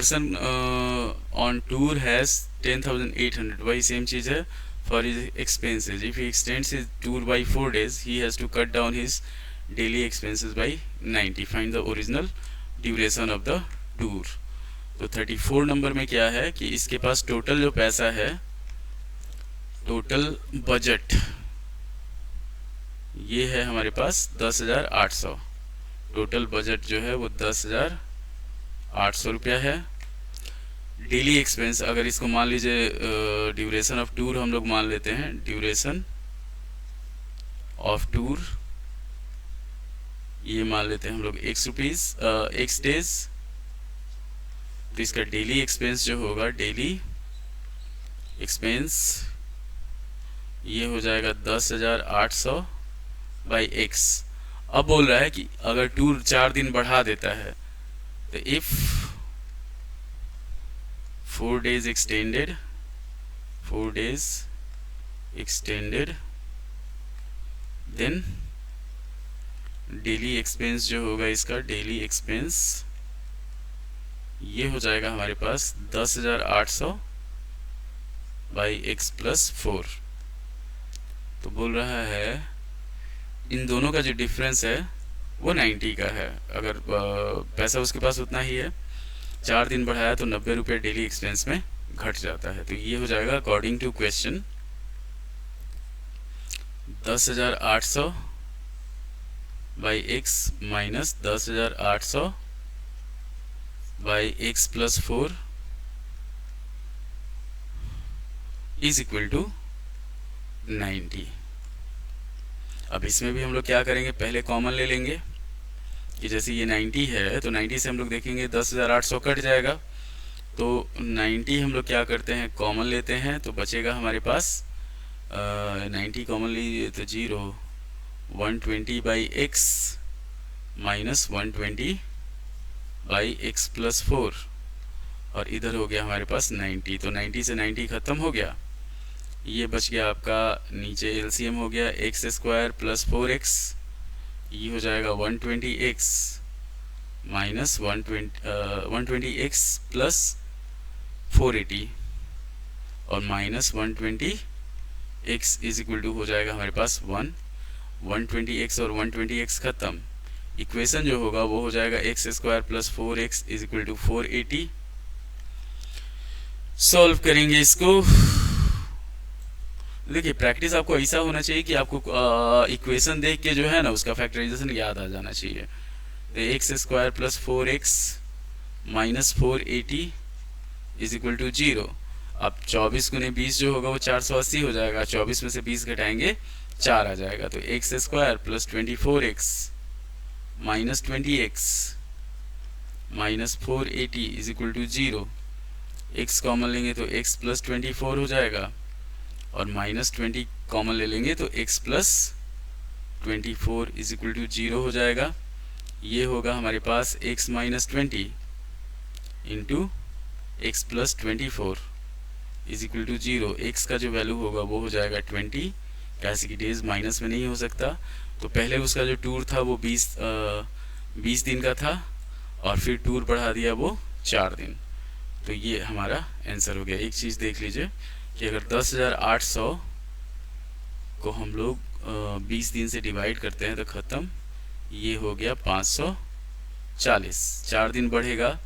Person on tour has 10,800, वही same चीज़ है for his expenses. If he extends his tour by 4 days he has to cut down his daily expenses by 90। Find the original duration of the tour. तो 34 number में क्या है कि इसके पास total जो पैसा है, टोटल बजट, ये है हमारे पास 10,800। टोटल बजट जो है वो 10,800 रुपया है। डेली एक्सपेंस, अगर इसको मान लीजिए ड्यूरेशन ऑफ टूर हम लोग मान लेते हैं, ड्यूरेशन ऑफ टूर ये मान लेते हैं हम लोग x डेज। तो इसका डेली एक्सपेंस जो होगा, डेली एक्सपेंस ये हो जाएगा 10,800 बाई x। अब बोल रहा है कि अगर टूर 4 दिन बढ़ा देता है, तो if 4 days extended, 4 days extended, then daily expense जो होगा इसका, डेली एक्सपेंस ये हो जाएगा हमारे पास 10,800 बाई x प्लस 4। तो बोल रहा है इन दोनों का जो डिफरेंस है वो 90 का है। अगर पैसा उसके पास उतना ही है, 4 दिन बढ़ाया तो 90 रुपये डेली एक्सपेंस में घट जाता है। तो ये हो जाएगा according to question 10,800 by x minus 10,800 by x plus 4 is equal to 90। अब इसमें भी हम लोग क्या करेंगे, पहले कॉमन ले लेंगे कि जैसे ये 90 है तो 90 से हम लोग देखेंगे 10,800 कट जाएगा। तो 90 हम लोग क्या करते हैं, कॉमन लेते हैं, तो बचेगा हमारे पास 90 कॉमन लीजिए तो 0, 120 by x minus 120 by x plus 4, और इधर हो गया हमारे पास 90। तो 90 से 90 ख़त्म हो गया, ये बच गया आपका नीचे एलसीएम हो गया एक्स स्क्वायर प्लस 4x, ये हो जाएगा 120x माइनस 120x प्लस 480 और minus 120x is equal to हो जाएगा हमारे पास 120x और 120x खत्म। इक्वेशन जो होगा वो हो जाएगा X square plus 4x is equal to 480। Solve करेंगे इसको। देखिए प्रैक्टिस आपको ऐसा होना चाहिए कि आपको इक्वेशन देख के जो है ना उसका फैक्टराइजेशन याद आ जाना चाहिए। तो X square plus 4x minus 480 is equal to 0। अब 24 गुने 20 जो होगा वो 480 हो जाएगा, 24 में से 20 घटाएंगे 4 आ जाएगा। तो X square plus 24x minus 20x minus 480 is equal to 0। x common लेंगे तो x प्लस 24 हो जाएगा और माइनस 20 कॉमन ले लेंगे तो x plus 24 is equal to 0 हो जाएगा। ये होगा हमारे पास x माइनस 20 into X plus 24 is equal to 0। x का जो वैल्यू होगा वो हो जाएगा 20, कैसे कि डेज माइनस में नहीं हो सकता। तो पहले उसका जो टूर था वो 20 दिन का था और फिर टूर बढ़ा दिया वो 4 दिन। तो ये हमारा आंसर हो गया। एक चीज़ देख लीजिए कि अगर 10,800 को हम लोग 20 दिन से डिवाइड करते हैं तो ख़त्म, ये हो गया 540। 4 दिन बढ़ेगा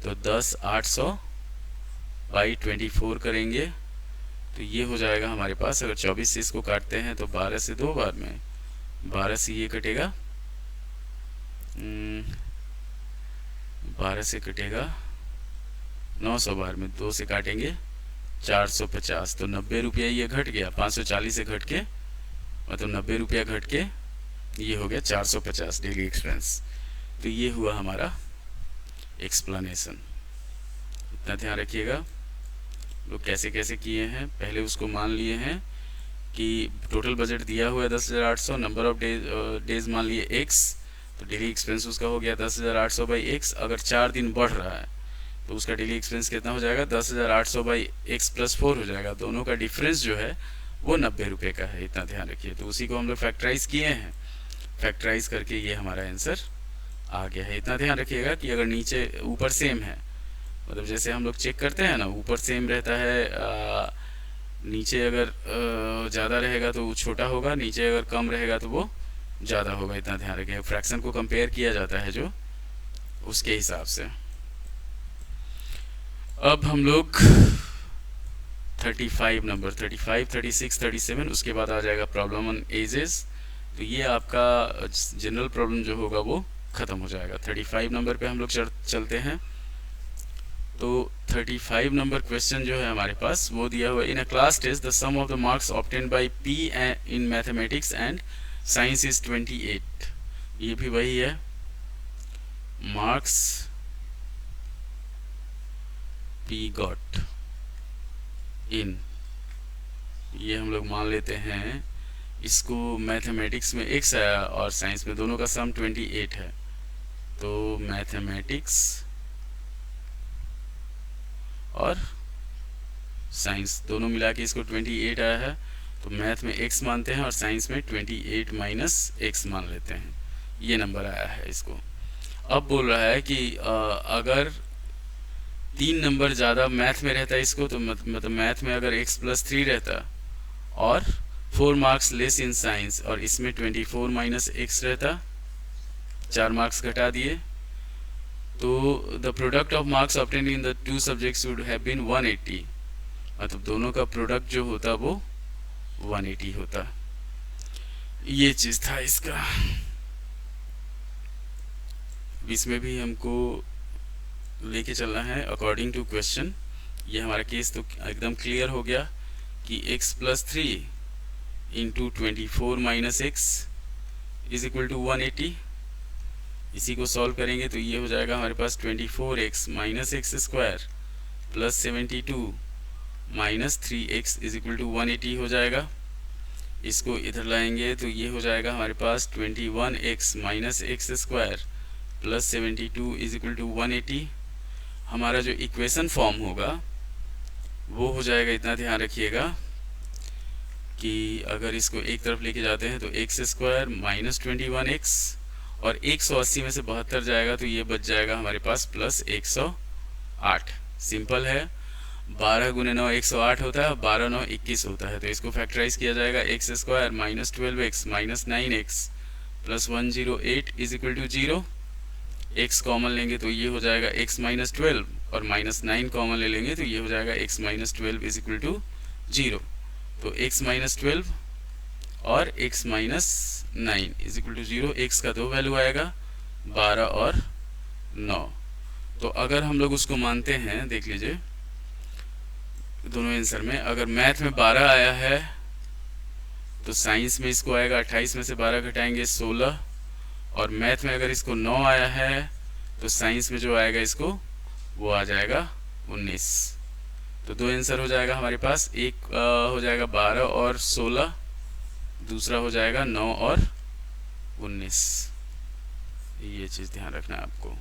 तो 10,800 बाई 24 करेंगे तो ये हो जाएगा हमारे पास। अगर 24 से इसको काटते हैं तो 12 से 2 बार में, 12 से ये कटेगा, 12 से कटेगा 900 बार में, 2 से काटेंगे 450। तो 90 रुपया ये घट गया, 540 से घट के मतलब 90 रुपया घट के ये हो गया 450 डेली एक्सपेंस। तो ये हुआ हमारा एक्सप्लेनेशन। इतना ध्यान रखिएगा लोग कैसे कैसे किए हैं। पहले उसको मान लिए हैं कि टोटल बजट दिया हुआ है 10,800, नंबर ऑफ डेज मान लिए x, तो डेली एक्सपेंस उसका हो गया 10,800 बाई x। अगर 4 दिन बढ़ रहा है तो उसका डेली एक्सपेंस कितना हो जाएगा, 10,800 बाई x प्लस 4 हो जाएगा। दोनों का डिफरेंस जो है वो 90 रुपये का है, इतना ध्यान रखिए। तो उसी को हम लोग फैक्टराइज किए हैं, फैक्टराइज करके ये हमारा आंसर आ गया है। इतना ध्यान रखिएगा कि अगर नीचे ऊपर सेम है मतलब जैसे हम लोग चेक करते हैं ना, ऊपर सेम रहता है, नीचे अगर ज़्यादा रहेगा तो वो छोटा होगा, नीचे अगर कम रहेगा तो वो ज़्यादा होगा। इतना ध्यान रखें, फ्रैक्शन को कंपेयर किया जाता है जो, उसके हिसाब से। अब हम लोग 35 नंबर, 35, 36, 37, उसके बाद आ जाएगा प्रॉब्लम ऑन एजेस। तो ये आपका जनरल प्रॉब्लम जो होगा वो ख़त्म हो जाएगा। 35 नंबर पे हम लोग चलते हैं। तो 35 नंबर क्वेश्चन जो है हमारे पास वो दिया हुआ है, in a class test the sum of the marks obtained by P in mathematics and science is 28। ये भी वही है, मार्क्स पी गॉट इन, ये हम लोग मान लेते हैं। इसको मैथमेटिक्स में x है और साइंस में, दोनों का सम 28 है। तो मैथमेटिक्स और साइंस दोनों मिला के इसको 28 आया है। तो मैथ में x मानते हैं और साइंस में 28 माइनस x मान लेते हैं, ये नंबर आया है इसको। अब बोल रहा है कि अगर 3 नंबर ज़्यादा मैथ में रहता है इसको, तो मतलब मैथ में अगर x+3 रहता और 4 मार्क्स लेस इन साइंस, और इसमें 24 माइनस x रहता, 4 मार्क्स घटा दिए, तो the product of marks obtained in the 2 subjects would have been 180। मतलब दोनों का प्रोडक्ट जो होता वो 180 होता। ये चीज़ था इसका। इसमें भी हमको लेके चलना है अकॉर्डिंग टू क्वेश्चन। ये हमारा केस तो एकदम क्लियर हो गया कि x+3 into 24 minus X is equal to 180। इसी को सॉल्व करेंगे तो ये हो जाएगा हमारे पास 24x minus X square plus 72 minus 3x is equal to 180 हो जाएगा। इसको इधर लाएंगे तो ये हो जाएगा हमारे पास 21x minus X square plus 72 is equal to 180। हमारा जो इक्वेशन फॉर्म होगा वो हो जाएगा, इतना ध्यान रखिएगा कि अगर इसको एक तरफ लेके जाते हैं तो एक्स स्क्वायर माइनस 21x और 180 में से 72 जाएगा तो ये बच जाएगा हमारे पास प्लस 108। सिंपल है, 12 गुने 9 108 होता है, 12 9 21 होता है। तो इसको फैक्टराइज किया जाएगा, X square minus 12x minus 9x plus 108 is equal to 0। x common लेंगे तो ये हो जाएगा x माइनस 12 और माइनस 9 कॉमन ले लेंगे तो ये हो जाएगा x minus 12 is equal to 0। तो x माइनस 12 और x minus 9 is equal to 0। x का 2 वैल्यू आएगा, 12 और 9। तो अगर हम लोग उसको मानते हैं, देख लीजिए दोनों आंसर में, अगर मैथ में 12 आया है तो साइंस में इसको आएगा 28 में से 12 घटाएंगे 16, और मैथ में अगर इसको 9 आया है तो साइंस में जो आएगा इसको वो आ जाएगा 19। तो 2 आंसर हो जाएगा हमारे पास, एक हो जाएगा 12 और 16, दूसरा हो जाएगा 9 और 19। ये चीज़ ध्यान रखना है आपको।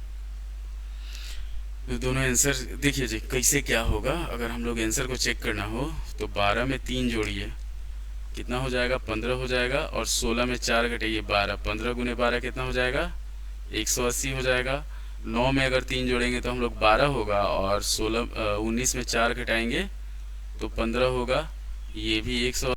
तो दोनों आंसर देखिए जी कैसे क्या होगा। अगर हम लोग आंसर को चेक करना हो तो 12 में 3 जोड़िए, कितना हो जाएगा 15 हो जाएगा, और 16 में 4 घटाइए 12, 15 गुने 12 कितना हो जाएगा 180 हो जाएगा। 9 में अगर 3 जोड़ेंगे तो हम लोग 12 होगा, और 19 में 4 घटाएंगे तो 15 होगा, ये भी 180